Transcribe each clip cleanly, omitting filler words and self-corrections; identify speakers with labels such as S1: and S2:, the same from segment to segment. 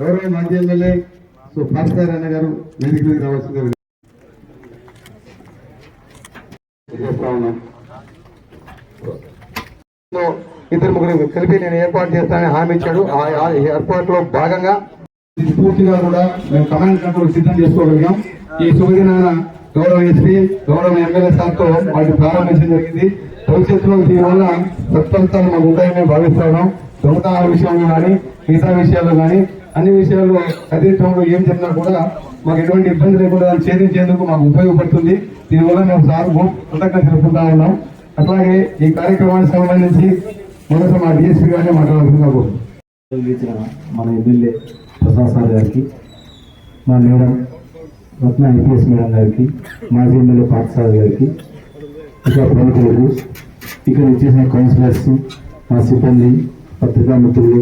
S1: గౌరవ మాజీ ఎమ్మెల్యే పార్సార్ అన్న గారు వేదిక మీద రావాల్సిందిగా ఇద్దరు ముగ్గురు కలిపి నేను ఏర్పాటు చేస్తానని హామీ ఇచ్చాడు. ఆ ఏర్పాటులో భాగంగా పూర్తిగా కూడా మేము కమాండ్ కంట్రోల్ సిద్ధం చేసుకోగలిగాం. ఈ శుభదినాన గౌరవ ఎస్పీ గౌరవ ఎమ్మెల్యే సార్తో వాటిని ప్రారంభించడం జరిగింది. భవిష్యత్తులో దీనివల్ల సత్ఫలితాలు మాకు ఉంటాయని మేము భావిస్తా ఉన్నాం. దొంగతనాల విషయంలో కానీ మిగతా విషయాల్లో కానీ అన్ని విషయాల్లో కదిరిటంలో ఏం జరిగినా కూడా మాకు ఎటువంటి ఇబ్బంది లేకుండా ఛేదించేందుకు మాకు ఉపయోగపడుతుంది. దీనివల్ల మేము సార్ కృతజ్ఞత తెలుపుకుంటా ఉన్నాం. అట్లాగే ఈ కార్యక్రమానికి సంబంధించి మొదట మా డిఎస్పీ గారిని మాట్లాడుతున్నాము.
S2: మన ఎమ్మెల్యే ప్రసాద్ సార్ గారికి, మా మేడం రత్న ఐపీఎస్ మేడం గారికి, మాజీ ఎమ్మెల్యే పార్థసారథి గారికి, ఇక ప్రముఖులకు, ఇక్కడ ఇచ్చేసిన కౌన్సిలర్స్, మా సిబ్బంది, పత్రికా మిత్రులు,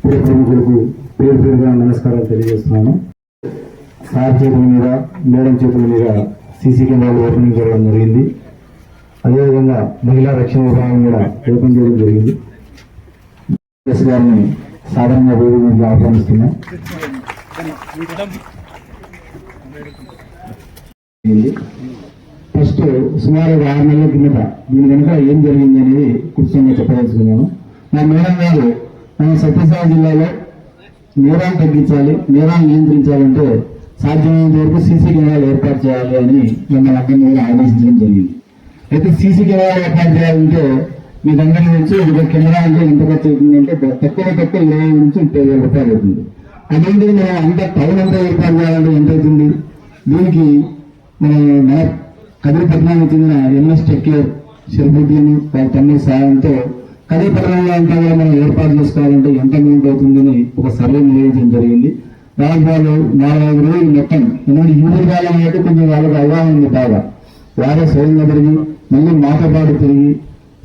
S2: ప్రముఖులకు పేరు పేరుగా నమస్కారాలు తెలియజేస్తున్నాను. సార్ చేతుల మీద మేడం చేతుల మీద సీసీ కెమెరాలు ఓపెనింగ్ చేయడం జరిగింది. అదేవిధంగా మహిళా రక్షణ విభాగం కూడా ఓపెన్ చేయడం జరిగింది. గారిని సాధారణంగా వేదిక మీద ఆహ్వానిస్తున్నాం. ఫస్ట్ సుమారు 6 నెలల కిందట దీని వెనుక ఏం జరిగింది అనేది కూర్చొని చెప్పదలుచుకున్నాను. మా మేడం గారు మన సత్యసాయి జిల్లాలో నేరాలు తగ్గించాలి, నేరాలు నియంత్రించాలంటే సాధ్యమైనంత వరకు సీసీ కెమెరాలు ఏర్పాటు చేయాలి అని మిమ్మల్ని అందరినీ కూడా ఆదేశించడం జరిగింది. అయితే సీసీ కెమెరాలు ఏర్పాటు చేయాలంటే మీ దగ్గర నుంచి ఒక కెమెరా అంటే ఎంత ఖర్చు అవుతుందంటే తక్కువ 20,000 నుంచి 30,000 రూపాయలు అవుతుంది. అదేంటి మనం అంత టౌన్ అంతా ఏర్పాటు చేయాలంటే ఎంత అవుతుంది? దీనికి మన కదిరిపట్నానికి చెందిన ఎంఎస్ టెక్కేర్ శిల్పుని వాళ్ళ తమ్ముడి సాయంతో కదిరిపట్నంలో అంతా కూడా మనం ఏర్పాటు చేసుకోవాలంటే ఎంత అమౌంట్ అవుతుందని ఒక సర్వే నిర్వహించడం జరిగింది. దాని వాళ్ళు 4-5 రోజులు మొత్తం ఎందుకంటే యూనిట్ కాలం అయితే కొంచెం వాళ్ళకి అవగాహన ఉంది బాగా. వారే స్వయంగా తిరిగి మళ్ళీ మాతో పాటు తిరిగి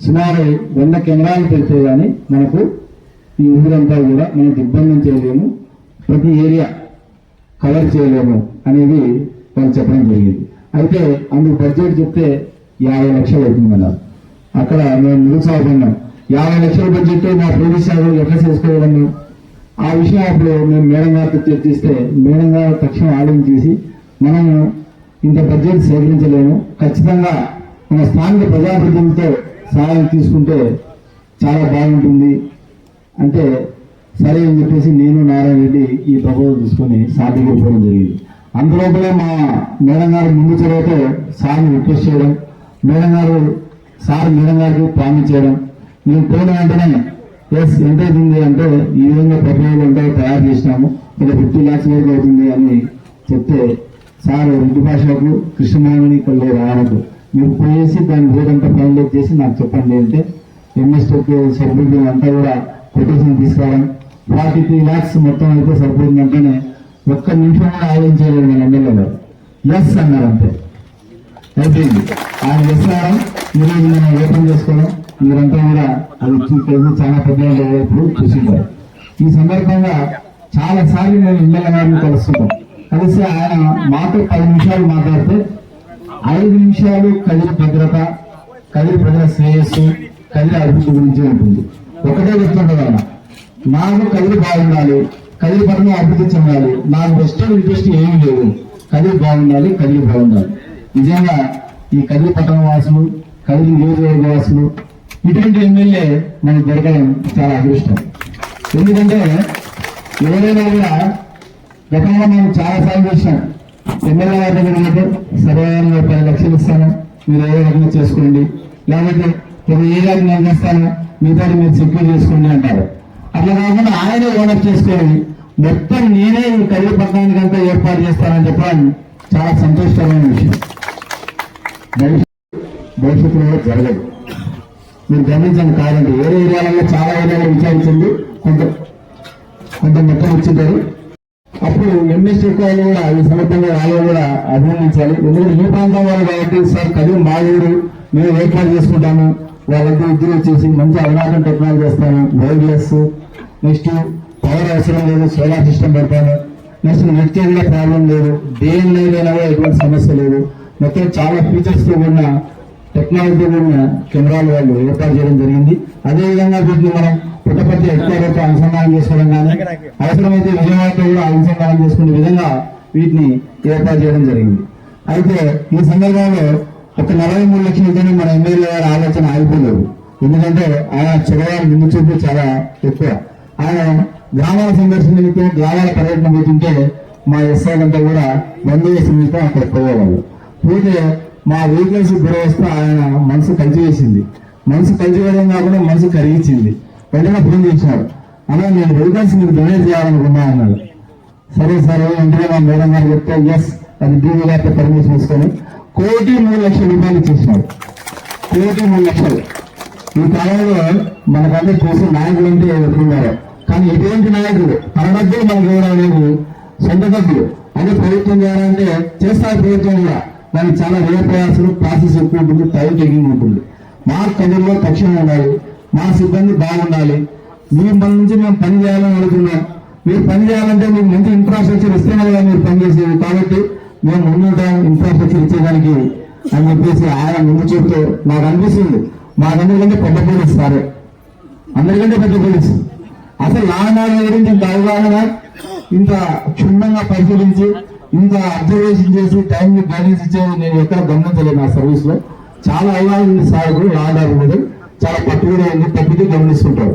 S2: సుమారు 100 కెమెరాలు పెడితే కానీ మనకు ఈ ఊరంతా కూడా మనం దిగ్బంధం చేయలేము, ప్రతి ఏరియా కవర్ చేయలేము అనేది వాళ్ళు చెప్పడం జరిగింది. అయితే అందుకు బడ్జెట్ చెప్తే 50 లక్షలు అవుతుందన్నారు. అక్కడ మేము నిరుత్సాహపడినాం. 50 లక్షల బడ్జెట్ మా పోలీస్ శాఖలు ఎట్లా చేసుకోవాలన్నాం. ఆ విషయం అప్పుడు మేము మేడం గారితో చర్చిస్తే మేడం గారు తక్షణం ఆలోచించేసి మనము ఇంత బడ్జెట్ సేకరించలేము, ఖచ్చితంగా మన స్థానిక ప్రజాప్రతినిధులతో సహాయం తీసుకుంటే చాలా బాగుంటుంది అంటే సరే అని చెప్పేసి నేను నారాయణ రెడ్డి ఈ ప్రపోజల్ తీసుకొని సార్ దగ్గర పోవడం జరిగింది. అందులోపలే మా మేడం గారు ముందు చొరవతో సార్ని రిక్వెస్ట్ చేయడం, మేడం గారికి ప్రామిస్ చేయడం, మేము పోయిన వెంటనే ఎస్ ఎంత అవుతుంది అంటే ఈ విధంగా ప్రపోజల్ అంటే తయారు చేసినాము, ఇలా 50 lakhs వరకు అవుతుంది అని చెప్తే సార్ రెడ్డి భాషకు కృష్ణమాయని కళ్ళు రాయనకు మీరు పోయేసి దాని రేటంతా ఫైనలైజ్ చేసి నాకు చెప్పండి అంటే ఎంఎస్ సరిపోతుంది అంతా కూడా కొటేషన్ తీసుకురావడం 43 lakhs మొత్తం అయితే సరిపోతుందంటేనే ఒక్క నిమిషం కూడా ఆలోచించలేదు మన ఎమ్మెల్యే గారు. ఎస్ అన్నారు అంతే, అయిపోయింది. ఆయన ఎస్ అన్నారు. ఈరోజు మనం ఓపెన్ చేసుకోవడం మీరంతా కూడా అది చాలా పెద్ద ఇప్పుడు చూసింటారు. ఈ సందర్భంగా చాలా సార్లు నేను ఎమ్మెల్యే గారిని కలుస్తున్నాం. కలిసి ఆయన మాతో 10 నిమిషాలు మాట్లాడితే 5 నిమిషాలు కదిరి భద్రత, కదిరి ప్రజల శ్రేయస్సు, కదిరి అభివృద్ధి గురించి ఉంటుంది. ఒకటే చెప్తుంటారు ఆయన, నాకు కదిరి బాగుండాలి, కదిరి పట్ల అభివృద్ధి చెందాలి, నాకు వెస్టర్న్ ఇంట్రెస్ట్ ఏమీ లేదు, కదిరి బాగుండాలి, కదిరి బాగుండాలి. నిజంగా ఈ కదిరి పట్టణ వాసులు కదిరి నియోజకవర్గ వాసులు ఇటువంటి ఎమ్మెల్యే మనకు దొరకడం చాలా అదృష్టం. ఎందుకంటే ఎవరైనా కూడా గతంలో మనం చాలా సార్లు చేసినాం. ఎమ్మెల్యే గారి దగ్గర అయితే సరే 10 లక్షలు ఇస్తాను, మీరు ఏ రకంగా చేసుకోండి, లేకపోతే ఏ రకంగా నేను చేస్తాను, మీతో మీరు సెక్యూర్ చేసుకోండి అంటారు. అట్లా కాకుండా ఆయనే ఓనర్ చేసుకొని మొత్తం నేనే ఈ కదిరి పట్టణానికంతా ఏర్పాటు చేస్తానని చెప్పడం చాలా సంతోషకరమైన విషయం. భవిష్యత్తులో కూడా జరగదు. మీరు గమనించండి. కాదండి వేరే ఏరియాలలో చాలా ఏరియాలో విచారించండి, కొంత మొత్తం వచ్చింటారు. అప్పుడు ఎంఎస్టీ వాళ్ళు కూడా ఈ సందర్భంగా వాళ్ళు కూడా అభినందించాలి. ఎందుకంటే ఈ ప్రాంతం వాళ్ళు కాబట్టి సార్ కదిరి మా ఊరు, మేము ఏర్పాటు చేసుకుంటాము, వాళ్ళంతా ఇద్దరు వచ్చేసి మంచి అధునాతన టెక్నాలజీ చేస్తాను, వైర్లెస్, నెక్స్ట్ పవర్ అవసరం లేదు, సోలార్ సిస్టమ్ పెడతాను, నెక్స్ట్ నెట్ కూడా ప్రాబ్లం లేదు, డే అండ్ నైట్ అయినా కూడా ఎటువంటి సమస్య లేదు, మొత్తం చాలా ఫీచర్స్ తో ఉన్న టెక్నాలజీ ఉన్న కెమెరాలు వాళ్ళు ఏర్పాటు చేయడం జరిగింది. అదేవిధంగా వీటిని మనం పుట్టపర్తి ఎక్కువ అనుసంధానం చేసుకోవడం కానీ అవసరమైతే విజయవాడతో కూడా అనుసంధానం చేసుకునే విధంగా వీటిని ఏర్పాటు చేయడం జరిగింది. అయితే ఈ సందర్భంలో ఒక 43 లక్షలతోనే మన ఎమ్మెల్యే గారి ఆలోచన ఆగిపోలేదు. ఎందుకంటే ఆయన చదవాలి ముందు చూపు చాలా ఎక్కువ. ఆయన గ్రామాల సందర్శన నిమిత్తం, గ్రామాల పర్యటన పోతుంటే మా ఎస్ఐ అంతా కూడా బందోబస్తు నిమిత్తం అక్కడ పోయేవాళ్ళు. పోతే మా వెహికల్స్ దురవస్థ ఆయన మనసు కలిసివేసింది. మనసు కలిసివేయడం కాకుండా మనసు కరిగించింది. వెంటనే ఫోన్ చేసినాడు, అలా నేను వెహికల్స్ మీకు డొనేట్ చేయాలనుకున్నా అన్నాడు. సరే సరే వెంటనే మా మేడం గారు చెప్తే ఎస్ అది డీవీ గారితో పర్మిషన్ తీసుకొని 1,03,00,000 రూపాయలు ఇచ్చేసినాడు. 1,03,00,000. ఈ కాలంలో మనకంటే చూసి నాయకులు అంటే ఎదుర్కొన్నారు. కానీ ఎటువంటి నాయకుడు తన డబ్బులు మనకు ఇవ్వడం లేదు, సొంత డబ్బులు. అదే ప్రభుత్వం చేయాలంటే చేస్తారు ప్రభుత్వం కూడా, దానికి చాలా వ్యయప్రయాసాలు, ప్రాసెస్ ఎక్కువ ఉంటుంది, టైం టేకింగ్ ఉంటుంది. మా కదుల్లో తక్షణం ఉండాలి, మా సిబ్బంది బాగుండాలి, మీ మన నుంచి మేము పని చేయాలని అడుగుతున్నాం. మీరు పని చేయాలంటే మీకు మంచి ఇన్ఫ్రాస్ట్రక్చర్ ఇస్తేనే కదా మీరు పనిచేసేది. కాబట్టి మేము ముందుంటాం ఇన్ఫ్రాస్ట్రక్చర్ ఇచ్చేదానికి అని చెప్పేసి ఆయన ముందు చూపుతూ నాకు అనిపిస్తుంది మాకందరికంటే పెద్ద పోలీస్ సారే, అందరికంటే పెద్ద పోలీసు. అసలు నానాడు గురించి ఇంత అవగాహన, ఇంత క్షుణ్ణంగా పరిశీలించి, ఇంత అబ్జర్వేషన్ చేసి టైంకి గైడెన్స్ ఇచ్చేది నేను ఎక్కడ గమనించలేదు. నా సర్వీస్ లో చాలా అవగాహన ఉంది సార్, ఆధార్ మీద చాలా పట్టుబడి ఉంది, తప్పితే గమనిస్తుంటారు.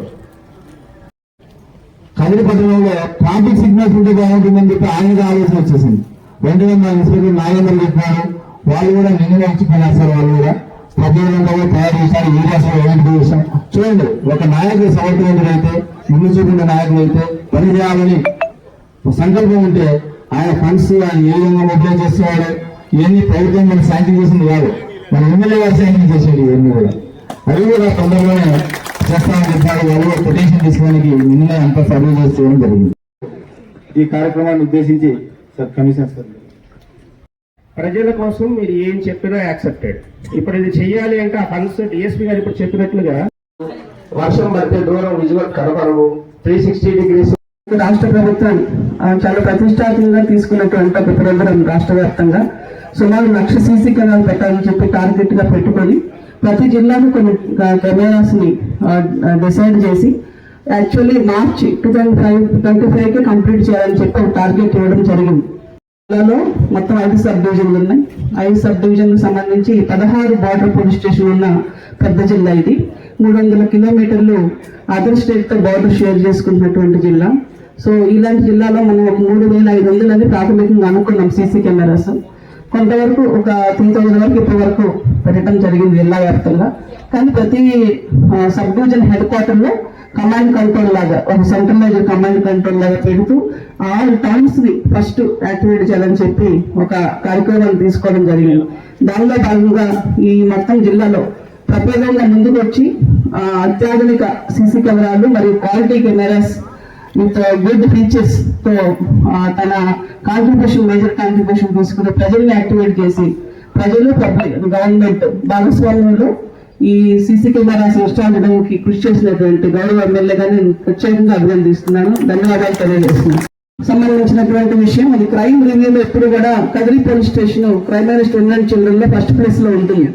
S2: కదిరి పట్టణంలో ట్రాఫిక్ సిగ్నల్స్ ఉంటే బాగుంటుందని చెప్పి ఆయనగా ఆలోచన వచ్చేసింది. వెంటనే మా ఇన్స్పెక్టర్ నాగేంద్ర చెప్పినారు, వాళ్ళు కూడా నిన్న వచ్చి పనిచేస్తారు. వాళ్ళు కూడా ప్రత్యేకంగా తయారు చేశారు, ఏరియాస్ ఐడెంటిఫై చేశాం. చూడండి, ఒక నాయకుడు సమర్థవంతుడు అయితే, ముందు చూపుకున్న నాయకుడు అయితే, పని చేయాలని సంకల్పం ఉంటే ఆయన ఫండ్స్ ఆయన ఏ విధంగా మొబైల్ చేసేవాడు. ఇవన్నీ ప్రభుత్వం మనం శాంక్షన్ చేసింది కాదు, మన ఎమ్మెల్యే గారు శాంక్షన్ చేసేది. ఇవన్నీ కూడా అది కూడా తొందరలోనే చేస్తామని చెప్పారు. వాళ్ళు కొటేషన్ తీసుకోవడానికి నిన్న అంతా సర్వే చేయడం జరిగింది. ఈ కార్యక్రమాన్ని ఉద్దేశించి సార్ కమిషనర్ సార్,
S3: ప్రజల కోసం మీరు ఏం చెప్పినా యాక్సెప్టెడ్. ఇప్పుడు ఇది చెయ్యాలి అంటే ఆ ఫండ్స్ డిఎస్పీ గారు ఇప్పుడు చెప్పినట్లుగా వర్షం పడితే దూరం విజువల్ కనపడవు, 360 degrees. రాష్ట్ర ప్రభుత్వం చాలా ప్రతిష్టాత్మకంగా తీసుకున్నటువంటి ఒక ప్రోగ్రాం రాష్ట్ర వ్యాప్తంగా సుమారు 1,00,000 సీసీ కెమెరాలు పెట్టాలని చెప్పి టార్గెట్ గా పెట్టుకొని ప్రతి జిల్లాకు కొన్ని కెమెరాస్ ని డిసైడ్ చేసి యాక్చువల్లీ మార్చి 2025 కి కంప్లీట్ చేయాలని చెప్పి ఒక టార్గెట్ ఇవ్వడం జరిగింది. జిల్లాలో మొత్తం 5 సబ్ డివిజన్లు ఉన్నాయి. 5 సబ్ డివిజన్ సంబంధించి 16 బార్డర్ పోలీస్ స్టేషన్ ఉన్న పెద్ద జిల్లా ఇది. 300 కిలోమీటర్లు అదర్ స్టేట్ తో బార్డర్ షేర్ చేసుకున్నటువంటి జిల్లా. సో ఇలాంటి జిల్లాలో మనం 3,500 అని ప్రాథమికంగా అనుకున్నాం సీసీ కెమెరాస్. కొంతవరకు ఒక 3,000 వరకు ఇప్పటి వరకు పెట్టడం జరిగింది జిల్లా వ్యాప్తంగా. కానీ ప్రతి సబ్ డివిజన్ హెడ్ క్వార్టర్ లో కమాండ్ కంట్రోల్ లాగా ఒక సెంట్రలైజ్డ్ కమాండ్ కంట్రోల్ లాగా పెడుతూ ఆల్ టౌన్స్ ని ఫస్ట్ యాక్టివేట్ చేయాలని చెప్పి ఒక కార్యక్రమాన్ని తీసుకోవడం జరిగింది. దానిలో భాగంగా ఈ మొత్తం జిల్లాలో ప్రత్యేకంగా ముందుకు వచ్చి అత్యాధునిక సీసీ కెమెరాలు మరియు quality cameras with good features తో తన కాంట్రిబ్యూషన్, మేజర్ కాంట్రిబ్యూషన్ తీసుకుని ప్రజల్ని యాక్టివేట్ చేసి ప్రజలు పబ్లిక్ గవర్నమెంట్ భాగస్వామ్యంలో ఈ సీసీ కెమెరాస్ ఇన్స్టాల్ చేయడానికి కృషి చేసినటువంటి గౌరవ ఎమ్మెల్యే గారిని ప్రత్యేకంగా అభినందిస్తున్నాను, ధన్యవాదాలు తెలియజేస్తున్నాను. సంబంధించినటువంటి విషయం అది క్రైమ్ రివ్యూలో ఎప్పుడు కూడా Kadiri police station crime arrest ఉన్న చిల్డ్రన్ లో ఫస్ట్ ప్లేస్ లో ఉంటుంది.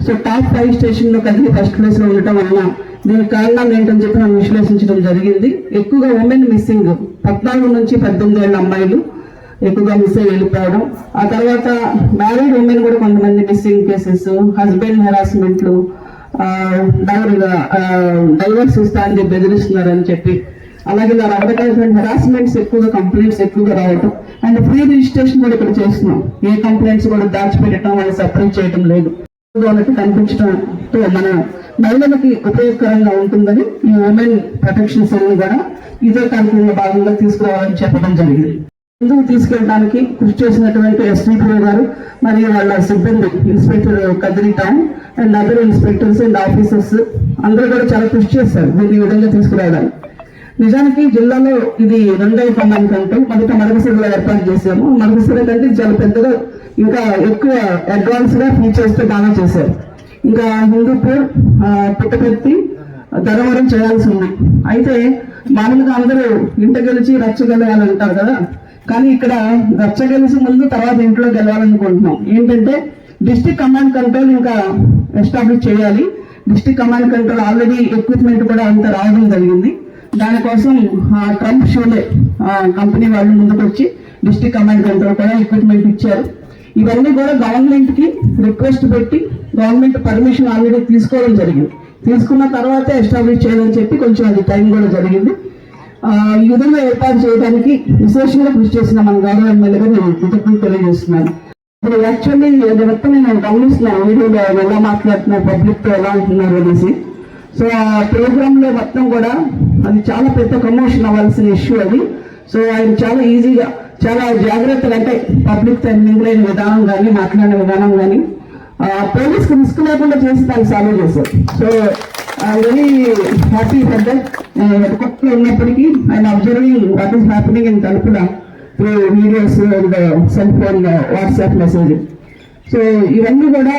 S3: సో టాప్ 5 స్టేషన్ లో కదిరి ఫస్ట్ ప్లేస్ లో ఉండటం వలన దీనికి కారణాలు ఏంటని చెప్పి మనం విశ్లేషించడం జరిగింది. ఎక్కువగా ఉమెన్ మిస్సింగ్, 14 నుంచి 18 ఏళ్ళ అమ్మాయిలు
S4: ఎక్కువగా మిస్ అయ్యి వెళ్ళిపోవడం. ఆ తర్వాత మ్యారీడ్ ఉమెన్ కూడా కొంతమంది మిస్సింగ్ కేసెస్, హస్బెండ్ హెరాస్మెంట్లు, డైవర్స్ ఇస్తా అని చెప్పి బెదిరిస్తున్నారని చెప్పి, అలాగే రకరకాల హెరాస్మెంట్స్ ఎక్కువగా, కంప్లైంట్స్ ఎక్కువగా రావటం. అండ్ ఫ్రీ రిజిస్ట్రేషన్ కూడా ఇక్కడ చేస్తున్నాం. ఏ కంప్లైంట్స్ కూడా దాచిపెట్టడం, వాళ్ళు సపరేట్ చేయడం లేదు అన్నట్టు కనిపించడంతో మన మహిళలకి ఉపయోగకరంగా ఉంటుందని ఈ ఉమెన్ ప్రొటెక్షన్ సెల్ కూడా ఇదే కార్యక్రమంలో భాగంగా తీసుకురావాలని చెప్పడం జరిగింది. ముందుకు తీసుకెళ్ళడానికి కృషి చేసినటువంటి ఎస్డిపిఓ గారు మరియు వాళ్ళ సిబ్బంది, inspector Kadiri town and other inspectors and officers అందరూ కూడా చాలా కృషి చేశారు దీన్ని ఈ విధంగా తీసుకురావడానికి. నిజానికి జిల్లాలో ఇది రెండవ కమాండ్ కంట్రోల్. మొదట మడకసిరలో ఏర్పాటు చేశాము. మడకసిర కంటే చాలా పెద్దగా, ఇంకా ఎక్కువ అడ్వాన్స్ గా ఫీచర్స్ తో బాగా చేశారు. ఇంకా హిందూపూర్, పుట్టపర్తి, ధర్మవరం చేయాల్సి ఉంది. అయితే మామూలుగా అందరూ ఇంట గెలిచి రచ్చ గెలవాలంటారు కదా, కానీ ఇక్కడ రచ్చ గెలిచి ముందు తర్వాత ఇంట్లో గెలవాలనుకుంటున్నాం. ఏంటంటే డిస్ట్రిక్ట్ కమాండ్ కంట్రోల్ ఇంకా ఎస్టాబ్లిష్ చేయాలి. District command control already equipment కూడా అంత రావడం జరిగింది. దానికోసం ట్రంప్ షోలే కంపెనీ వాళ్ళు ముందుకు వచ్చి డిస్ట్రిక్ట్ కమాండ్ కంట్రోల్ కూడా ఎక్విప్మెంట్ ఇచ్చారు. ఇవన్నీ కూడా గవర్నమెంట్ కి రిక్వెస్ట్ పెట్టి గవర్నమెంట్ పర్మిషన్ ఆల్రెడీ తీసుకోవడం జరిగింది. తీసుకున్న తర్వాతే ఎస్టాబ్లిష్ చేయాలని చెప్పి కొంచెం అది టైం కూడా జరిగింది. ఈ విధంగా ఏర్పాటు చేయడానికి విశేషంగా కృషి చేసిన మన గౌరవ ఎమ్మెల్యేగా నేను కృతజ్ఞతలు తెలియజేస్తున్నాను. ఇప్పుడు యాక్చువల్లీ మొత్తం నేను గమనిస్తున్నాను, వీడియోలో ఎలా మాట్లాడుతున్నారు, పబ్లిక్ తో ఎలా ఉంటున్నారు అనేసి. సో ఆ ప్రోగ్రామ్ లో మొత్తం కూడా అది చాలా పెద్ద ప్రమోషన్ అవ్వాల్సిన ఇష్యూ అది. సో ఆయన చాలా ఈజీగా, చాలా జాగ్రత్తలు, అంటే పబ్లిక్ తో మింగిలైన విధానం కానీ, మాట్లాడిన విధానం కానీ, పోలీస్కి రిస్క్ లేకుండా చేసి దాన్ని సాల్వ్ చేశారు. So very happy for that. కొత్తలో ఉన్నప్పటికీ ఆయన observing what is happening in తలుపుల videos, cell phone, WhatsApp message. So ఇవన్నీ కూడా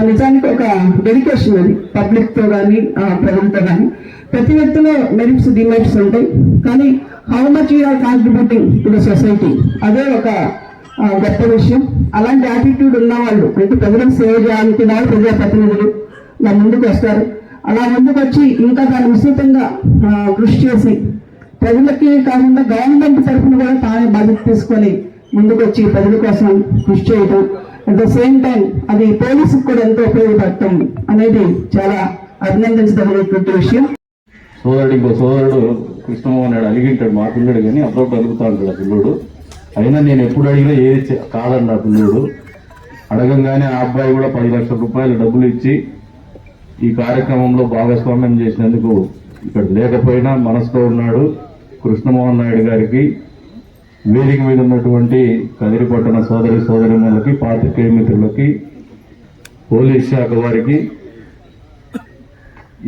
S4: నిజానికి ఒక డెడికేషన్ అది, పబ్లిక్ తో కానీ ప్రజలతో కానీ. ప్రతి వ్యక్తిలో మెరిట్స్, డిమెరిట్స్ ఉంటాయి, కానీ how much you are contributing to the society, అదే ఒక గొప్ప విషయం. అలాంటి యాటిట్యూడ్ ఉన్న వాళ్ళు, అంటే ప్రజలకు సేవ చేయాలనుకున్న వాళ్ళు ప్రజాప్రతినిధులు నా ముందుకు వస్తారు. అలా ముందుకు వచ్చి ఇంకా దాన్ని విస్తృతంగా కృషి చేసి ప్రజలకి కాకుండా గవర్నమెంట్ తరఫున కూడా తానే బాధ్యత తీసుకొని ముందుకు వచ్చి ప్రజల కోసం కృషి చేయడం, అట్ ద సేమ్ టైం అది పోలీసుకు కూడా ఎంతో ఉపయోగపడటం అనేది చాలా అభినందించదగినటువంటి విషయం.
S5: ఇంకో సోదరుడు కృష్ణమోహన్ నాయుడు అలిగింటాడు, మా పిల్లడు కానీ అప్పుడప్పుడు అలుగుతా ఉంటాడు ఆ పిల్లోడు. అయినా నేను ఎప్పుడు అడిగినా ఏది కాదండి ఆ పిల్లోడు. అడగంగానే ఆ అబ్బాయి కూడా 10 లక్షల రూపాయలు డబ్బులు ఇచ్చి ఈ కార్యక్రమంలో భాగస్వామ్యం చేసినందుకు ఇక్కడ లేకపోయినా మనసులో ఉన్నాడు. కృష్ణమోహన్ నాయుడు గారికి, వేదిక మీద ఉన్నటువంటి కదిరిపట్టణ సోదరిమణులకి, పాత్రికేయ మిత్రులకి, పోలీస్ శాఖ వారికి,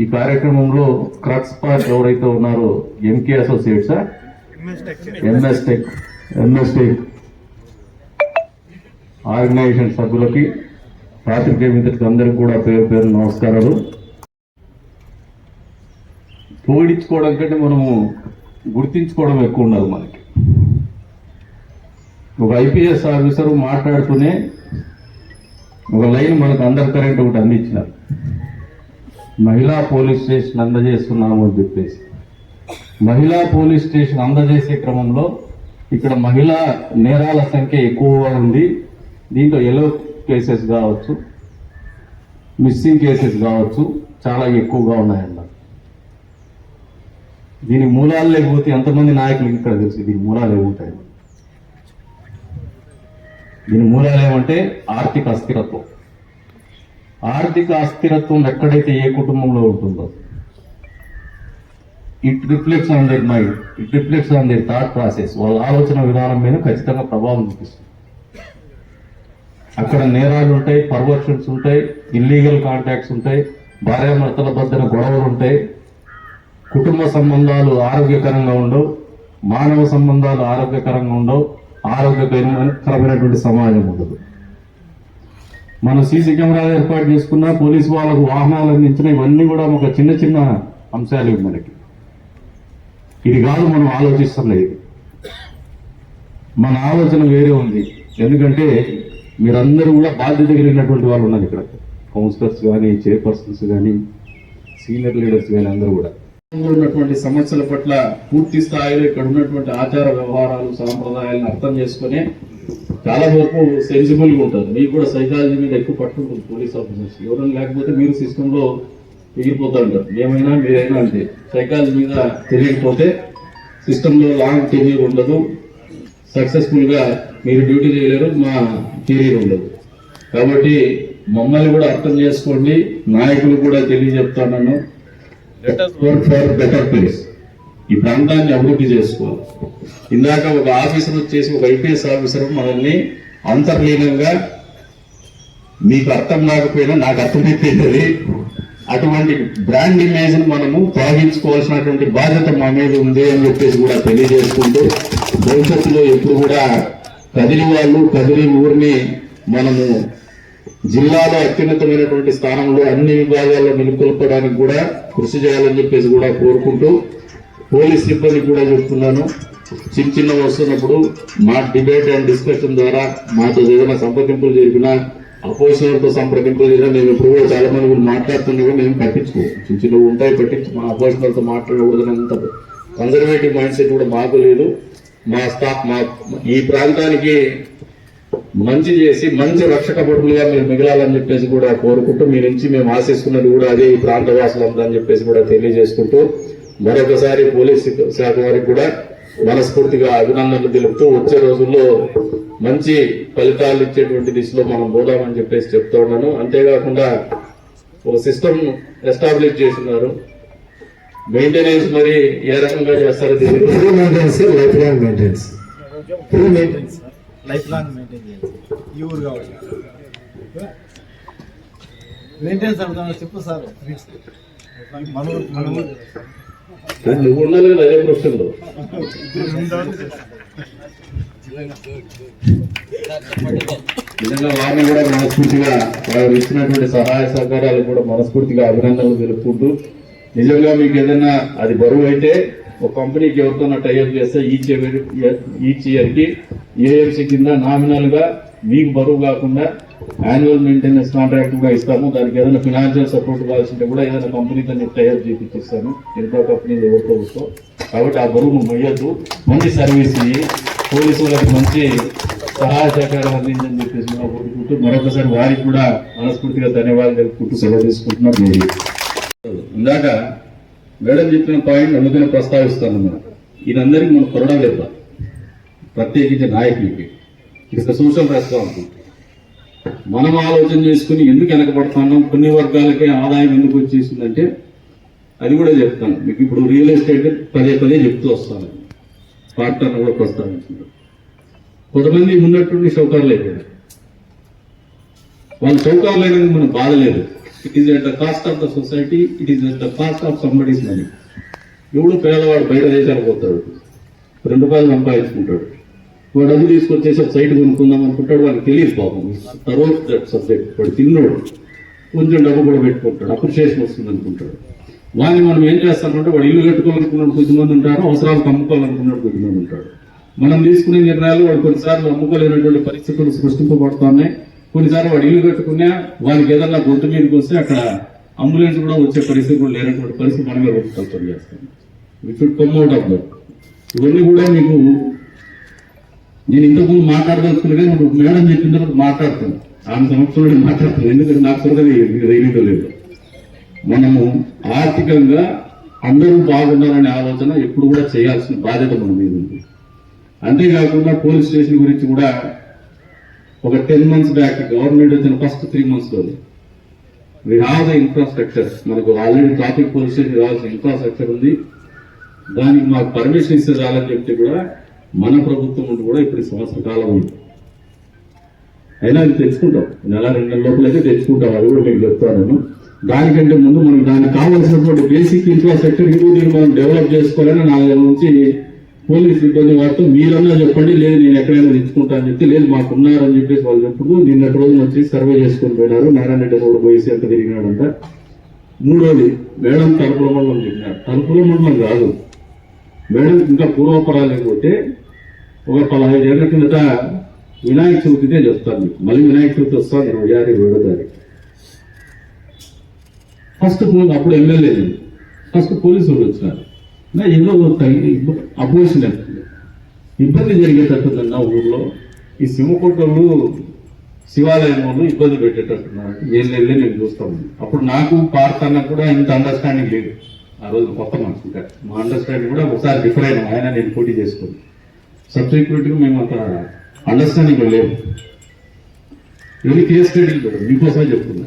S5: ఈ కార్యక్రమంలో క్రక్స్ పార్ట్ ఎవరైతే ఉన్నారో ఎంకే అసోసియేట్సా, ఎంఎస్ టెక్ ఆర్గనైజేషన్ సభ్యులకి, పాత్రికేయ మిత్రులకి అందరికీ కూడా పేరు పేరు నమస్కారాలు. పొగిడించుకోవడం కంటే మనము గుర్తించుకోవడం ఎక్కువ ఉన్నది మనకి. ఒక ఐపీఎస్ ఆఫీసర్ మాట్లాడుతూనే ఒక లైన్ మనకు అండర్ కరెంట్ ఒకటి అందించినారు, మహిళా పోలీస్ స్టేషన్ అందజేస్తున్నాము అని చెప్పేసి. మహిళా పోలీస్ స్టేషన్ అందజేసే క్రమంలో ఇక్కడ మహిళా నేరాల సంఖ్య ఎక్కువగా ఉంది. దీంట్లో ఎలో కేసెస్ కావచ్చు, మిస్సింగ్ కేసెస్ కావచ్చు, చాలా ఎక్కువగా ఉన్నాయన్నారు. దీని మూలాలు లేకపోతే ఎంతమంది నాయకులకి ఇక్కడ తెలుసు దీని మూలాలు ఏముంటాయి. దీని మూలాలు ఏమంటే ఆర్థిక అస్థిరత్వం. ఆర్థిక అస్థిరత్వం ఎక్కడైతే ఏ కుటుంబంలో ఉంటుందో it reflects on their mind, it reflects on their thought process. వాళ్ళ ఆలోచన విధానం మీద ఖచ్చితంగా ప్రభావం చూపిస్తుంది. అక్కడ నేరాలు ఉంటాయి, పర్వర్షన్స్ ఉంటాయి, ఇల్లీగల్ కాంటాక్ట్స్ ఉంటాయి, భార్యాభర్తల మధ్యన గొడవలు ఉంటాయి, కుటుంబ సంబంధాలు ఆరోగ్యకరంగా ఉండవు, మానవ సంబంధాలు ఆరోగ్యకరంగా ఉండవు, ఆరోగ్యకరమైనటువంటి సమాజం ఉండదు. మనం సీసీ కెమెరాలు ఏర్పాటు చేసుకున్నా, పోలీసు వాళ్ళకు వాహనాలు అందించిన, ఇవన్నీ కూడా ఒక చిన్న చిన్న అంశాలు మనకి. ఇది కాదు మనం ఆలోచిస్తలేదు, మన ఆలోచన వేరే ఉంది. ఎందుకంటే మీరందరూ కూడా బాధ్యత కలిగినటువంటి వాళ్ళు ఉన్నారు ఇక్కడ, కౌన్సిలర్స్ కానీ, చైర్పర్సన్స్ కానీ, సీనియర్ లీడర్స్ కానీ అందరూ కూడా. ఉన్నటువంటి సమస్యల పట్ల పూర్తి స్థాయిలో ఇక్కడ ఉన్నటువంటి ఆచార వ్యవహారాలు సాంప్రదాయాలను అర్థం చేసుకుని చాలా వరకు సెన్సిబుల్ గా ఉంటుంది. మీకు కూడా సైకాలజీ మీద ఎక్కువ పట్టుంటుంది పోలీస్ ఆఫీసర్స్. ఎవరైనా లేకపోతే మీరు సిస్టమ్ లో ఎగిరిపోతా ఉంటారు. ఏమైనా మీరైనా అంతే. సైకాలజీ మీద తెలియకపోతే సిస్టమ్ లో లాంగ్ కెరీర్ ఉండదు, సక్సెస్ఫుల్ గా మీరు డ్యూటీ చేయలేరు, మా కెరీర్ ఉండదు. కాబట్టి మమ్మల్ని కూడా అర్థం చేసుకోండి, నాయకులు కూడా తెలియజెప్తాను. Let us work for better place. ఈ ప్రాంతాన్ని అభివృద్ధి చేసుకోవాలి. ఇందాక ఒక ఆఫీసర్ వచ్చేసి ఒక ఐపీఎస్ ఆఫీసర్ మనల్ని అంతర్లీనంగా మీకు అర్థం కాకపోయినా నాకు అర్థమైపోయింది. అటువంటి బ్రాండ్ ఇమేజ్ ను మనము తొలగించుకోవాల్సినటువంటి బాధ్యత మా మీద ఉంది అని చెప్పేసి కూడా తెలియజేసుకుంటూ, భవిష్యత్తులో ఎప్పుడు కూడా కదిలి వాళ్ళు కదిలి ఊరిని మనము జిల్లాలో అత్యున్నతమైనటువంటి స్థానంలో అన్ని విభాగాల్లో నెలకొల్పడానికి కూడా కృషి చేయాలని చెప్పేసి కూడా కోరుకుంటూ, పోలీస్ సిబ్బంది కూడా చెప్తున్నాను, చిన్న చిన్న వస్తున్నప్పుడు మా డిబేట్ అండ్ డిస్కషన్ ద్వారా మాతో ఏదైనా సంప్రదింపులు జరిపినా, అపోజిషన్తో సంప్రదింపులు జరిగినా మేము ఎప్పుడు కూడా చాలా మంది కూడా మాట్లాడుతున్నా కూడా మేము పట్టించుకో, చిన్న చిన్నవి ఉంటాయి పట్టించు, మా అపోజిషన్తో మాట్లాడకూడదనంత కన్జర్వేటివ్ మైండ్ సెట్ కూడా మాకు లేదు. మా ఈ ప్రాంతానికి మంచి చేసి మంచి రక్షక భటులుగా మీరు మిగలాలని చెప్పేసి కూడా కోరుకుంటూ, మీ నుంచి మేము ఆశిస్తున్నది కూడా అదే, ఈ ప్రాంత వాసులంతా అని చెప్పేసి కూడా తెలియజేసుకుంటూ, మరొకసారి పోలీస్ శాఖ వారికి కూడా మనస్ఫూర్తిగా అభినందనలు తెలుపుతూ, వచ్చే రోజుల్లో మంచి ఫలితాలు ఇచ్చేటువంటి దిశలో మనం పోదామని చెప్పేసి చెప్తా ఉన్నాను. అంతేకాకుండా ఒక సిస్టమ్ ఎస్టాబ్లిష్ చేస్తున్నారు. మెయింటెనెన్స్ మరి ఏ రకంగా చేస్తారో తెలియదు.
S6: లైఫ్ లాంగ్ మెయింటైన్ చేయాలి. ఈ ఊరు కావాలి మెయింటెనెన్స్ అడుగుతాను చెప్పు సార్.
S5: నువ్వు ఉండాలి కదా అదే ప్రశ్నలో. నిజంగా వారిని కూడా మనస్ఫూర్తిగా వారు ఇచ్చినటువంటి సహాయ సహకారాలు కూడా మనస్ఫూర్తిగా అభినందనలు తెలుపుకుంటూ, నిజంగా మీకు ఏదైనా అది బరువు అయితే ఒక కంపెనీకి ఎవరితోనా టైఅప్ చేస్తే ఈచ్ ఇయర్ కి ఏఎంసీ కింద నామినల్ గా మీకు బరువు కాకుండా యాన్యువల్ మెయింటెనెన్స్ కాంట్రాక్ట్ కూడా ఇస్తాము. దానికి ఏదైనా ఫినాన్షియల్ సపోర్ట్ కావాల్సింటే కూడా ఏదైనా కంపెనీతో టైఅప్ చేపిస్తాను, ఎంతో కంపెనీలు ఎవరితో వస్తాం. కాబట్టి ఆ బరువు మొయ్యద్దు, మంచి సర్వీస్ ఇయ్యి, పోలీసు వాళ్ళకి మంచి సహాయ సహకారం అందించని చెప్పేసి కూడా కోరుకుంటూ, మరొకసారి వారికి కూడా మనస్ఫూర్తిగా ధన్యవాదాలు తెలుపుకుంటూ సెలవు తీసుకుంటున్నాం. ఇందాక మేడం చెప్పిన పాయింట్ అందుకనే ప్రస్తావిస్తాను. మనం ఈయనందరికీ మనం కొరడం లేదు, ప్రత్యేకించి నాయకులకి. ఇది సోషల్ రెస్పాన్సిబిలిటీ. మనం ఆలోచన చేసుకుని ఎందుకు వెనకబడుతున్నాం, కొన్ని వర్గాలకే ఆదాయం ఎందుకు వచ్చేసిందంటే అది కూడా చెప్తాను మీకు. ఇప్పుడు రియల్ ఎస్టేట్ పదే చెప్తూ వస్తాను, పార్ట్నర్ కూడా ప్రస్తావించుకుంటారు. కొంతమంది ఉన్నటువంటి సౌకర్యాలు అయిపోయాయి, వాళ్ళ సౌకర్యాలు అయినందుకు మనకు బాధ లేదు. It is at the cost of the society, it is at the cost of somebody's money. ఎవడు పేదవాడు బయట దేశాలకు పోతాడు, ₹2 సంపాదించుకుంటాడు, వాడు డబ్బు తీసుకొచ్చేసి ఒక సైట్ కొనుక్కుందాం అనుకుంటాడు, వాడికి తెలియదు పాపం తర్వాత దట్ సబ్జెక్ట్. వాడు తిన్నాడు, కొంచెం డబ్బు కూడా పెట్టుకుంటాడు, అప్రిషియేషన్ వస్తుంది అనుకుంటాడు. వాడిని మనం ఏం చేస్తామంటే, వాడు ఇల్లు కట్టుకోవాలనుకున్నాడు కొద్దిమంది ఉంటారు, అవసరాలకు అమ్ముకోవాలనుకున్నాడు కొద్దిమంది ఉంటాడు. మనం తీసుకునే నిర్ణయాలు వాడు కొన్నిసార్లు అమ్ముకోలేనటువంటి పరిస్థితులు సృష్టింపబడుతున్నాయి. కొన్నిసార్లు వాడు ఇల్లు కట్టుకున్నా వానికి ఏదన్నా గొంతు మీదకి వస్తే అక్కడ అంబులెన్స్ కూడా వచ్చే పరిస్థితి కూడా లేనటువంటి పరిస్థితి మనమే కల్పన చేస్తాం. We should come out of that. ఇవన్నీ కూడా మీకు నేను ఇంతకుముందు మాట్లాడదలుచుకునే నువ్వు మేడం చెప్పిన తర్వాత మాట్లాడుతాను, ఆమె సంవత్సరంలో మాట్లాడుతాను, ఎందుకంటే నాకు త్వరగా తెలియదు లేదు. మనము ఆర్థికంగా అందరూ బాగుండాలనే ఆలోచన ఎప్పుడు కూడా చేయాల్సిన బాధ్యత మన మీద ఉంది. అంతేకాకుండా పోలీస్ స్టేషన్ గురించి కూడా ఒక 10 months బ్యాక్ గవర్నమెంట్ వచ్చిన ఫస్ట్ 3 months లో వీ హ్యావ్ ద ఇన్ఫ్రాస్ట్రక్చర్. మనకు ఆల్రెడీ ట్రాఫిక్ పోలీస్ స్టేషన్ కావాల్సిన ఇన్ఫ్రాస్ట్రక్చర్ ఉంది, దానికి మాకు పర్మిషన్ ఇస్తే చాలని చెప్తే కూడా మన ప్రభుత్వం ఉండి కూడా ఇప్పుడు సంవత్సర కాలం ఉంది. అయినా అది తెచ్చుకుంటాం, 1-2 నెలల లోపలైతే తెచ్చుకుంటాం, అది కూడా మీకు చెప్తాను. దానికంటే ముందు మనం దానికి కావాల్సినటువంటి బేసిక్ ఇన్ఫ్రాస్ట్రక్చర్ ఇంకో దీన్ని మనం డెవలప్ చేసుకోవాలని నా నుంచి పోలీస్ సిబ్బంది వారితో మీరన్నా చెప్పండి, లేదు నేను ఎక్కడైనా తెచ్చుకుంటా అని చెప్తే, లేదు మాకు ఉన్నారని చెప్పేసి వాళ్ళు చెప్పుడు నిన్నటి రోజున వచ్చి సర్వే చేసుకొని పోయినారు. నారాయణ రెడ్డి రోడ్డు పోయేసి అంత తిరిగినాడంట. మూడోది మేడం తలుపుల మండలం చెప్పినారు. తలుపుల మండలం కాదు మేడం, ఇంకా పూర్వపరాలు లేకపోతే ఒక 15 ఏళ్ల కిందట వినాయక చవితిదే చెప్తాను మీకు. మళ్ళీ వినాయక చవితి వస్తాను 27వ తారీఖు. ఫస్ట్ ఫోన్ అప్పుడు ఎమ్మెల్యే నేను ఫస్ట్ పోలీసులు వచ్చినారు. నా ఏదో అపోజిషన్ వెళ్తుంది, ఇబ్బంది జరిగేటట్టుందన్న ఊర్లో ఈ సింహకోటలు శివాలయం వాళ్ళు ఇబ్బంది పెట్టేటట్టున్నారు. ఏం లేదు నేను చూస్తాను. అప్పుడు నాకు పార్ట్ అన్న కూడా ఇంత అండర్స్టాండింగ్ లేదు. ఆ రోజు కొత్త మనసుకుంటా మా అండర్స్టాండింగ్ కూడా ఒకసారి డిఫర్ అయినా ఆయన నేను పోటీ చేసుకుని సబ్సిక్యూరిటీగా మేము అంత అండర్స్టాండింగ్ లేవు. ఇది కేసు స్టడీలు కూడా మీకోసమే చెప్తున్నా.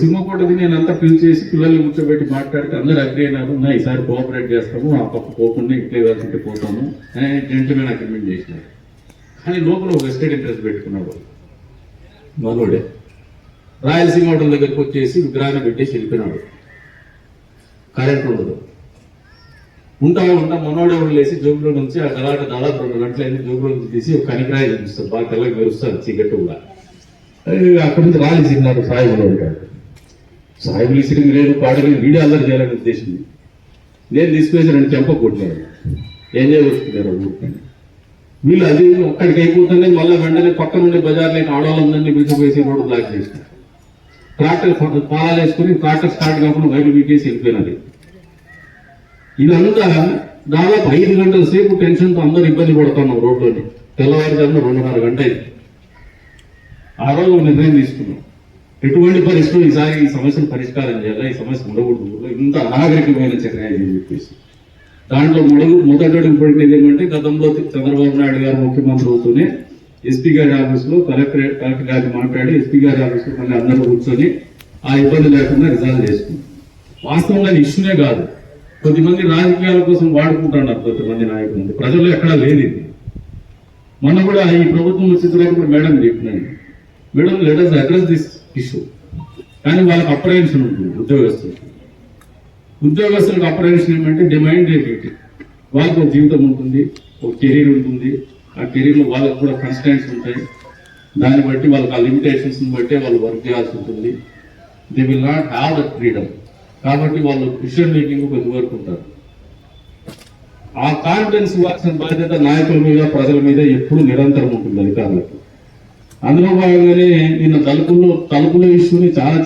S5: సింహకోటది నేను అంతా పిలిచేసి పిల్లల్ని కూర్చోబెట్టి మాట్లాడితే అందరూ అగ్రి అయినారు. నా ఈసారి కోఆపరేట్ చేస్తాము, ఆ పక్క పోకుండా ఇట్లే వెళ్తుంటే పోతాము అని జెంట్మెన్ అగ్రిమెంట్ చేసినారు. కానీ లోపల ఒక ఎస్టేట్ ఇంట్రెస్ట్ పెట్టుకున్నాడు మనోడే. రాయలసీమ హోటల్ దగ్గరికి వచ్చేసి విగ్రహాన్ని పెట్టేసి వెళ్ళిపోయినాడు. కరెంట్ ఉండదు. ఉంటా మనోడే లేసి జోబులో నుంచి ఆ గలాట దాదాపు 2 గంటలైంది. జోబులో నుంచి తీసి ఒక కనికరాయి చూపిస్తారు, బాగా తెల్లగా మెరుస్తారు చీకట్టు కూడా. అక్కడి నుంచి రాలి సిరినాడు సాయిబులు ఉంటాడు. సాయిబులు ఇసిరింగ్ లేదు, పాడలేదు, వీడియో అల్లరి చేయాలని ఉద్దేశం. నేను తీసుకువేసి 2 చెంప కొట్టినాడు. ఏం చేయవచ్చుకున్నారు ఊరికి. వీళ్ళు అది ఒక్కడికి అయిపోతుంది. మళ్ళీ వెంటనే పక్క నుండి బజార్లోకి ఆడవాళ్ళందరినీ పిలిచిపోయేసి రోడ్డు బ్లాక్ చేసినారు. ట్రాక్టర్ పాలాలు వేసుకుని ట్రాక్టర్ స్టార్ట్ కాకుండా బయట వీకేసి వెళ్ళిపోయినది. ఇదంతా దాదాపు 5 గంటల సేపు టెన్షన్తో అందరూ ఇబ్బంది పడుతున్నాం రోడ్లోని. తెల్లవారుజామున 2:30 గంట అయింది. ఆ రోజు నిర్ణయం తీసుకున్నాం, ఎటువంటి పరిస్థితులు ఈసారి ఈ సమస్యను పరిష్కారం చేయాలి, ఈ సమస్య ఉండకూడదు, ఇంత అనాగరికమైన చర్య అని చెప్పేసి. దాంట్లో మొదటి అడుగు పడినది ఏమంటే, గతంలో చంద్రబాబు నాయుడు గారు ముఖ్యమంత్రి అవుతూనే ఎస్పీ గారి ఆఫీసులో కలెక్టర్ గారికి మాట్లాడి ఎస్పీ గారి ఆఫీసులో మళ్ళీ అందరూ కూర్చొని ఆ ఇబ్బంది లేకుండా రిజాల్వ్ చేసుకున్నాం. వాస్తవంగా అది ఇష్యూనే కాదు, కొద్దిమంది రాజకీయాల కోసం వాడుకుంటున్నారు కొంతమంది నాయకులు. ప్రజల్లో ఎక్కడా లేదు ఇది. మొన్న కూడా ఈ ప్రభుత్వం వచ్చిన తర్వాత కూడా మేడం చెప్పినాను, madam let us address this issue. కానీ వాళ్ళకి అప్రహెన్షన్ ఉంటుంది. ఉద్యోగస్తులకు అప్రహెన్షన్ ఏమంటే డిమాండ్ రేట్. వాళ్ళకి ఒక జీవితం ఉంటుంది, ఒక కెరీర్ ఉంటుంది. ఆ కెరీర్లో వాళ్ళకు కూడా కన్స్టెంట్స్ ఉంటాయి. దాన్ని బట్టి వాళ్ళకి ఆ లిమిటేషన్స్ బట్టి వాళ్ళు వర్క్ చేయాల్సి ఉంటుంది. They will not have that freedom. కాబట్టి వాళ్ళు డిసిషన్ మేకింగ్ కొద్ది వరకు ఉంటారు. ఆ కాన్ఫిడెన్స్ ఇవ్వాల్సిన బాధ్యత నాయకుల మీద, ప్రజల మీద ఎప్పుడు నిరంతరం ఉంటుంది అధికారులకు. అందులో భాగంగానే నిన్న తలుపుల ఇష్యూని చాలా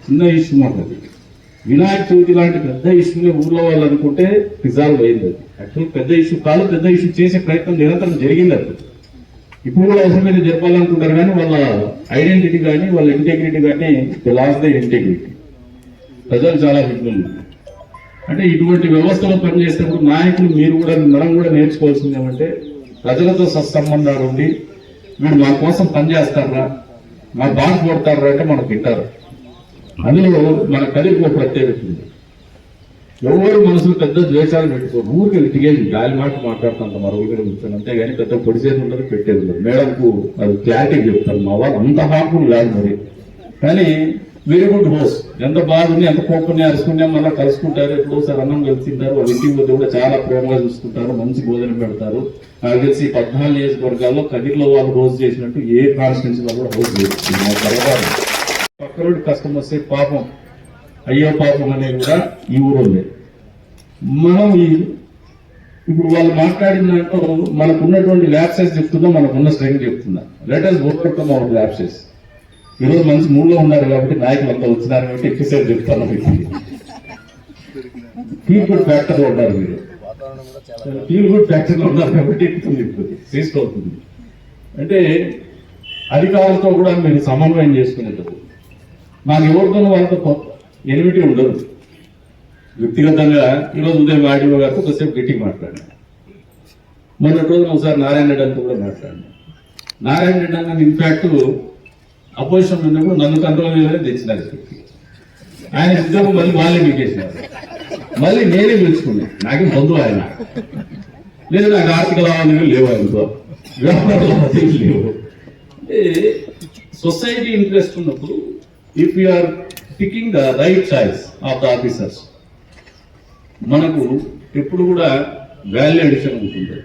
S5: చిన్న ఇష్యూ మాట్లాడి వినాయక చవితి లాంటి పెద్ద ఇష్యూని ఊర్లో వాళ్ళు అనుకుంటే రిజాల్వ్ అయింది. అది యాక్చువల్ పెద్ద ఇష్యూ కాదు, పెద్ద ఇష్యూ చేసే ప్రయత్నం నిరంతరం జరిగింది. అది ఇప్పుడు కూడా అవసరమైతే జరపాలనుకుంటారు, కానీ వాళ్ళ ఐడెంటిటీ కానీ వాళ్ళ ఇంటెగ్రిటీ కానీ లాస్ట్ ద ఇంటెగ్రిటీ. ప్రజలు చాలా విఘ్నులు. అంటే ఇటువంటి వ్యవస్థలో పనిచేసేటప్పుడు నాయకులు మనం కూడా నేర్చుకోవాల్సింది ఏమంటే, ప్రజలతో సత్సంబంధాలు ఉండి మీరు మా కోసం పనిచేస్తారా, మా బాధ పడతారా అంటే మనకు తింటారు. అందులో మన కలిపి ఒక ప్రత్యేకత ఉంది. ఎవరు మనసులు పెద్ద ద్వేషాలు పెట్టుకోరు. ఊరికి లిటిగేషన్ గాలి మాట మాట్లాడుతుంట మరొకరు కూర్చొని, అంతేగాని పెద్ద పొడిచేది ఉండదు, పెట్టేది ఉండదు. మేడంకు అది క్లారిటీ చెప్తారు. మా వాళ్ళు అంత హార్మ్ఫుల్ కాదు మరి, కానీ వెరీ గుడ్ హోస్ట్. ఎంత బాగుంది, ఎంత కోపని అరుచుకున్నా మళ్ళీ కలుసుకుంటారు. ఎప్పుడో సార్ అన్నం కలిసింటారు. వాళ్ళ ఇంటికి పోతే కూడా చాలా ప్రేమగా చూసుకుంటారు, మంచి భోజనం పెడతారు. నాకు తెలిసి 14 నియోజకవర్గాల్లో కదిర్లో వాళ్ళు హోస్ట్ చేసినట్టు ఏ కాన్స్టిట్యూన్సీలో కూడా హోస్ట్ చేస్తున్నారు. పక్క రోడ్డు కష్టం వస్తే పాపం అయ్యో పాపం అనేది కూడా ఈ ఊరు. మనం ఇప్పుడు వాళ్ళు మాట్లాడిన దాంట్లో మనకున్నటువంటి ల్యాప్సెస్ చెప్తుందా, మనకున్న స్ట్రెంగ్త్ చెప్తుందా. Let us overcome our lapses. ఈరోజు మంచి మూడ్లో ఉన్నారు కాబట్టి, నాయకులు అంతా వచ్చినారు కాబట్టి ఎక్కువసేపు చెప్తాను. ఫీల్ గుడ్ ఫ్యాక్టర్లో ఉన్నారు మీరు, ఫీల్ గుడ్ ఫ్యాక్టర్లో ఉన్నారు కాబట్టి ఎక్కుతుంది, వేస్ట్ అవుతుంది. అంటే అధికారులతో కూడా మీరు సమన్వయం చేసుకునేటప్పుడు నాకు ఎవరితోనూ వాళ్ళతో ఎనిమిటీ ఉండదు. వ్యక్తిగతంగా ఈరోజు ఉదయం ఆడియో గారితో కొద్దిసేపు గట్టిగా మాట్లాడినా. మొన్నటి రోజున ఒకసారి నారాయణ రెడ్డి అంతా కూడా మాట్లాడినా. నారాయణ రెడ్డి అన్న ఇన్ఫాక్ట్ అపోజిషన్ ఉన్నప్పుడు నన్ను కంట్రోల్ చేయడానికి తెచ్చినారు. ఆయన ఉద్యోగం మళ్ళీ వాళ్ళే మీకేసినారు. మళ్ళీ నేనే పిలుచుకున్నాను. నాకేం బంధువు ఆయన లేదు, నాకు ఆర్థిక లావాదేవీలు లేవు, ఆయనతో వ్యాపార లావాదేవీలు లేవు. సొసైటీ ఇంట్రెస్ట్ ఉన్నప్పుడు if you are picking the right choice of the officers, మనకు ఎప్పుడు కూడా వాల్యూ అడిషన్ ఉంటుంది.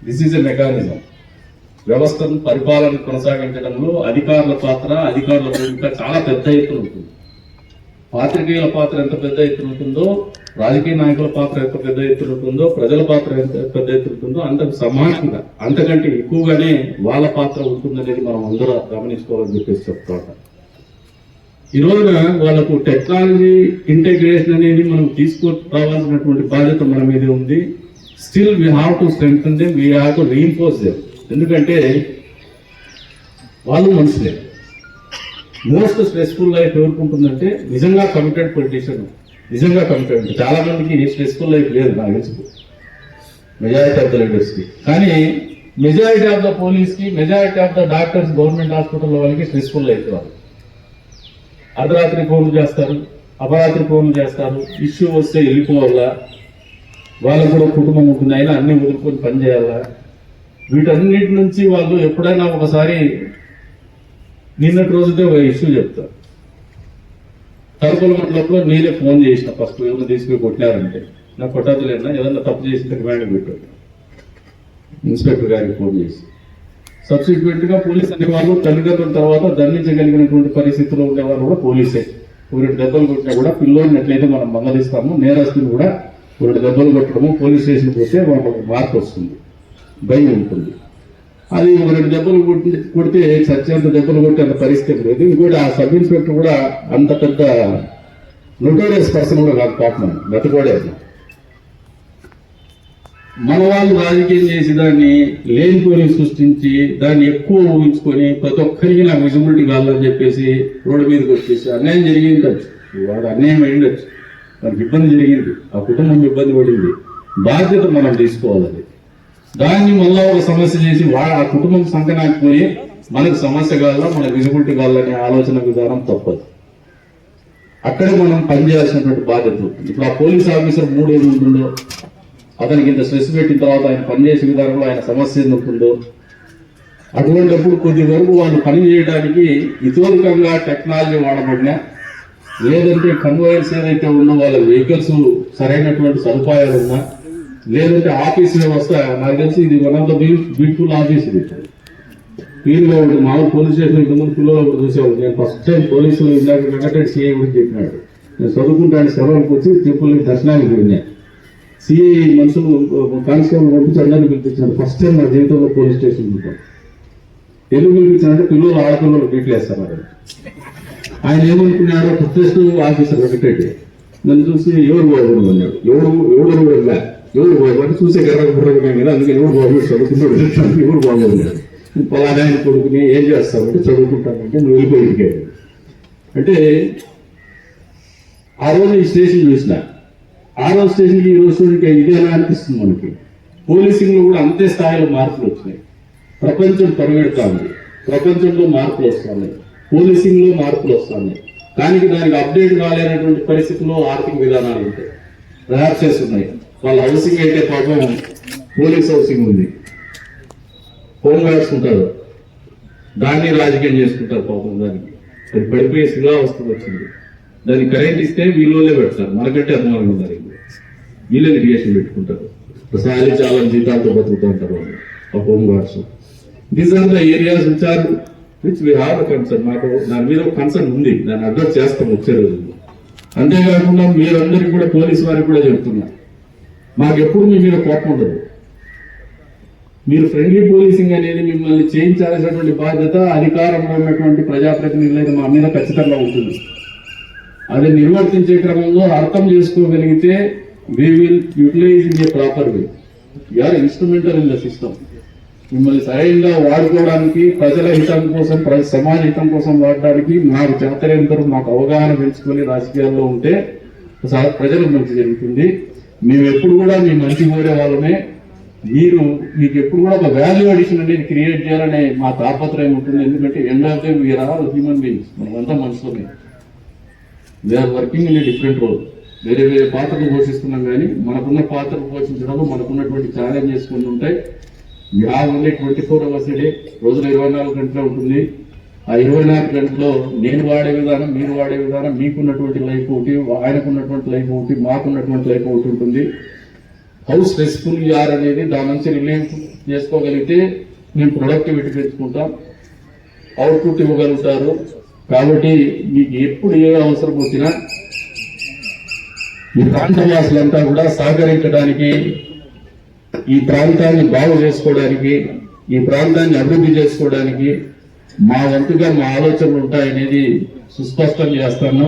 S5: This is a mechanism. వ్యవస్థను పరిపాలన కొనసాగించడంలో అధికారుల పాత్ర, అధికారుల భూమిక చాలా పెద్ద ఎత్తున ఉంటుంది. పాత్రికేయుల పాత్ర ఎంత పెద్ద ఎత్తున ఉంటుందో, రాజకీయ నాయకుల పాత్ర ఎంత పెద్ద ఎత్తున ఉంటుందో, ప్రజల పాత్ర ఎంత పెద్ద ఎత్తున ఉంటుందో, అంతకు సమానంగా అంతకంటే ఎక్కువగానే వాళ్ళ పాత్ర ఉంటుందనేది మనం అందరూ గమనించుకోవాలని చెప్పేసి చెప్తా ఉంటాం. ఈ రోజున వాళ్ళకు టెక్నాలజీ ఇంటిగ్రేషన్ అనేది మనం తీసుకురావాల్సినటువంటి బాధ్యత మన మీదే ఉంది. Still we have to strengthen them, we have to reinforce them. ఎందుకంటే వాళ్ళు మనుషులే. మోస్ట్ స్ట్రెస్ఫుల్ లైఫ్ ఎవరికి ఉంటుందంటే నిజంగా కమిటెడ్ పొలిటీషియన్, నిజంగా కమిటెడ్. చాలా మందికి స్ట్రెస్ఫుల్ లైఫ్ లేదు నాకు తెలుసు, మెజారిటీ ఆఫ్ ద లీడర్స్ కి. కానీ మెజారిటీ ఆఫ్ ద పోలీస్ కి, majority of the doctors government hospital వాళ్ళకి స్ట్రెస్ఫుల్ లైఫ్ వాళ్ళు. అర్ధరాత్రి ఫోన్లు చేస్తారు, అపరాత్రి ఫోన్లు చేస్తారు, ఇష్యూ వస్తే వెళ్ళిపోవాలా, వాళ్ళకు కూడా కుటుంబం ఉంటుంది, అయినా అన్ని వదులుకొని పనిచేయాలా. వీటన్నిటి నుంచి వాళ్ళు ఎప్పుడైనా ఒకసారి నిన్నటి రోజుతో ఒక ఇష్యూ చెప్తారు. తరపుల మండలంలో నేనే ఫోన్ చేసిన ఫస్ట్ ఏమైనా తీసుకుని కొట్టినారంటే, నాకు కొట్టదులేనా, ఏదన్నా తప్పు చేసిన రిమాండ్ పెట్టాడు ఇన్స్పెక్టర్ గారికి ఫోన్ చేసి. సబ్సిక్వెంట్ గా పోలీస్ అనే వాళ్ళు తల్లిదండ్రుల తర్వాత దండించగలిగినటువంటి పరిస్థితుల్లో ఉండేవాళ్ళు కూడా పోలీసే. ఒకటి దెబ్బలు కొట్టినా కూడా పిల్లోడిని ఎట్లయితే మనం మందలిస్తాము, నేరస్తుని కూడా ఒకటి దెబ్బలు కొట్టడము, పోలీస్ స్టేషన్ పోతే వాళ్ళకి మార్పు వస్తుంది, భయం ఉంటుంది. అది ఒక 2 దెబ్బలు కొడితే సత్యంత దెబ్బలు కొట్టే అంత పరిస్థితి లేదు. ఇంకోటి ఆ సబ్ ఇన్స్పెక్టర్ కూడా అంత పెద్ద నోటోరియస్ పర్సన్ కూడా కాదు, పాపం గతకోడే. మన వాళ్ళు రాజకీయం చేసి దాన్ని లేనిపోని సృష్టించి దాన్ని ఎక్కువ ఊహించుకొని ప్రతి ఒక్కరికి నాకు విజిబిలిటీ కావాలని చెప్పేసి రోడ్డు మీదకి వచ్చేసి అన్యాయం జరిగిందచ్చు, వాడు అన్యాయం అయిండొచ్చు, మనకి ఇబ్బంది జరిగింది, ఆ కుటుంబం ఇబ్బంది పడింది, బాధ్యత మనం తీసుకోవాలి. దాన్ని మళ్ళా ఒక సమస్య చేసి ఆ కుటుంబం సంకనాకపోయి మనకు సమస్య కావాలా, మనకు విజిబిలిటీ కావాలనే ఆలోచన విధానం తప్పదు. అక్కడే మనం పనిచేయాల్సినటువంటి బాధ్యత ఉంటుంది. ఇప్పుడు ఆ పోలీస్ ఆఫీసర్ 3 ఏళ్ళు ఉంటుందో, అతనికి ఇంత స్ట్రెస్ పెట్టిన తర్వాత ఆయన పనిచేసే విధానంలో ఆయన సమస్య ఉంటుందో, అటువంటిప్పుడు కొద్ది వరకు వాళ్ళు పని చేయడానికి ఇతోధికంగా టెక్నాలజీ వాడబడినా, లేదంటే కన్వయన్స్ ఏదైతే ఉందో వాళ్ళ వెహికల్స్ సరైనటువంటి సదుపాయాలు ఉన్నా, లేదంటే ఆఫీస్ వ్యవస్థ, నాకు తెలిసి ఇది one of the beautiful office. ఇది క్లీన్గా ఉంటుంది. మామూలు పోలీస్ స్టేషన్ ఇంతకుముందు పిల్లలు కూడా చూసేవాళ్ళు. నేను ఫస్ట్ టైం పోలీసులు ఇందాక వెంకటరెడ్డి సిఐ గురించి చెప్పినాడు. నేను చదువుకుంటాను సెలవులకు వచ్చి తిరుపతి దర్శనానికి వెళ్ళినాను. సిఐ మనుషులు కానిస్టేబుల్ పంపించి అందరినీ పిలిపించాను. ఫస్ట్ టైం నా జీవితంలో పోలీస్ స్టేషన్ ఉంటాం. ఎందుకు పిలిపించానంటే పిల్లలు ఆడపిల్లలు బీట్లేస్తారు. ఆయన ఏమనుకున్నాడో ప్రొఫెస్ట్ ఆఫీసర్ వెంకటరెడ్డి నన్ను చూసి ఎవరు బాబు అన్నాడు. ఎవరు వెళ్ళా, ఎవరు బాబు చూసే గర్రగా కదా, అందుకే ఎవరు బాబు చదువుకుంటాడు, ఎవరు బాబు అన్నాడు. పలానాయన కొడుకుని ఏం చేస్తామంటే చదువుకుంటానంటే నువ్వు వెళ్ళిపోయి అంటే. ఆ రోజు ఈ స్టేషన్ చూసిన, ఆ రోజు స్టేషన్కి ఈ రోజు ఇదేనా అనిపిస్తుంది మనకి. పోలీసింగ్ లో కూడా అంతే స్థాయిలో మార్పులు వచ్చినాయి. ప్రపంచం పరిగెడుతా ఉంది, ప్రపంచంలో మార్పులు వస్తున్నాయి, పోలీసింగ్ లో మార్పులు వస్తున్నాయి. దానికి అప్డేట్ కాలేనటువంటి పరిస్థితుల్లో ఆర్థిక విధానాలు ఉంటాయి, ర్యాప్సెస్ ఉన్నాయి. వాళ్ళ హౌసింగ్ అయితే పాపం పోలీస్ హౌసింగ్ ఉంది, హోమ్ గార్డ్స్ ఉంటారు, దాన్ని రాజకీయం చేసుకుంటారు పాపం. దానికి అది పడిపోయే శిలావస్థ వచ్చింది. దానికి కరెంట్ ఇస్తే వీళ్ళే పెడతారు, మనకంటే అభిమానం ఉన్నారు, వీళ్ళే లిటిగేషన్ పెట్టుకుంటారు. సాలి చాలా జీతాలతో బతుకుతూ ఉంటారు వాళ్ళు, ఆ home guards. These are the areas which we have concern. నాకు దాని మీద ఒక కన్సర్న్ ఉంది, దాన్ని అడ్రస్ చేస్తాం వచ్చే రోజుల్లో. అంతేకాకుండా మీరందరికీ కూడా పోలీసు వారికి కూడా చెప్తున్నా, మాకెప్పుడు మీ మీద కోపం ఉండదు. మీరు ఫ్రెండ్లీ పోలీసింగ్ అనేది మిమ్మల్ని చేయించాల్సినటువంటి బాధ్యత అధికారంలో ఉన్నటువంటి ప్రజాప్రతినిధులైన మా మీద ఖచ్చితంగా ఉంటుంది. అది నిర్వర్తించే క్రమంలో అర్థం చేసుకోగలిగితే we will utilize in a proper way. You are instrumental in the system. మిమ్మల్ని సరైనంగా వాడుకోవడానికి, ప్రజల హితం కోసం, సమాజ హితం కోసం వాడడానికి మాకు చేతనంతరం మాకు అవగాహన పెంచుకొని రాజకీయాల్లో ఉంటే ప్రజలకు మంచి జరుగుతుంది. మేము ఎప్పుడు కూడా మీ మంచి కోరే వాళ్ళమే. మీకు ఎప్పుడు కూడా ఒక వాల్యూ అడిషన్ అనేది క్రియేట్ చేయాలనే మా తాపత్రయం ఉంటుంది. ఎందుకంటే end of day we are all human beings, మనమంతా మనుషులమే. We are working in a different role. వేరే వేరే పాత్రలు పోషిస్తున్నాం, కానీ మనకున్న పాత్రలు పోషించడంలో మనకున్నటువంటి ఛాలెంజెస్ కొన్ని ఉంటాయి. ఓన్లీ 24 hours a day, రోజులో 24 గంటలు ఉంటుంది. ఆ 24 గంటల్లో నేను వాడే విధానం, మీరు వాడే విధానం, మీకున్నటువంటి లైఫ్ ఒకటి, ఆయనకున్నటువంటి లైఫ్ ఒకటి, మాకున్నటువంటి లైఫ్ ఒకటి ఉంటుంది. హౌ స్ట్రెస్ఫుల్ యూఆర్ అనేది దాని నుంచి రిలీవ్ చేసుకోగలిగితే మేము ప్రొడక్టివిటీ పెంచుకుంటాం, అవుట్పుట్ ఇవ్వగలుగుతారు. కాబట్టి మీకు ఎప్పుడు ఏ అవసరం వచ్చినా ఈ ప్రాంత వాసులంతా కూడా సహకరించడానికి, ఈ ప్రాంతాన్ని బాగు చేసుకోవడానికి, ఈ ప్రాంతాన్ని అభివృద్ధి చేసుకోవడానికి మా వంతుగా మా ఆలోచనలు ఉంటాయనేది సుస్పష్టం చేస్తాను.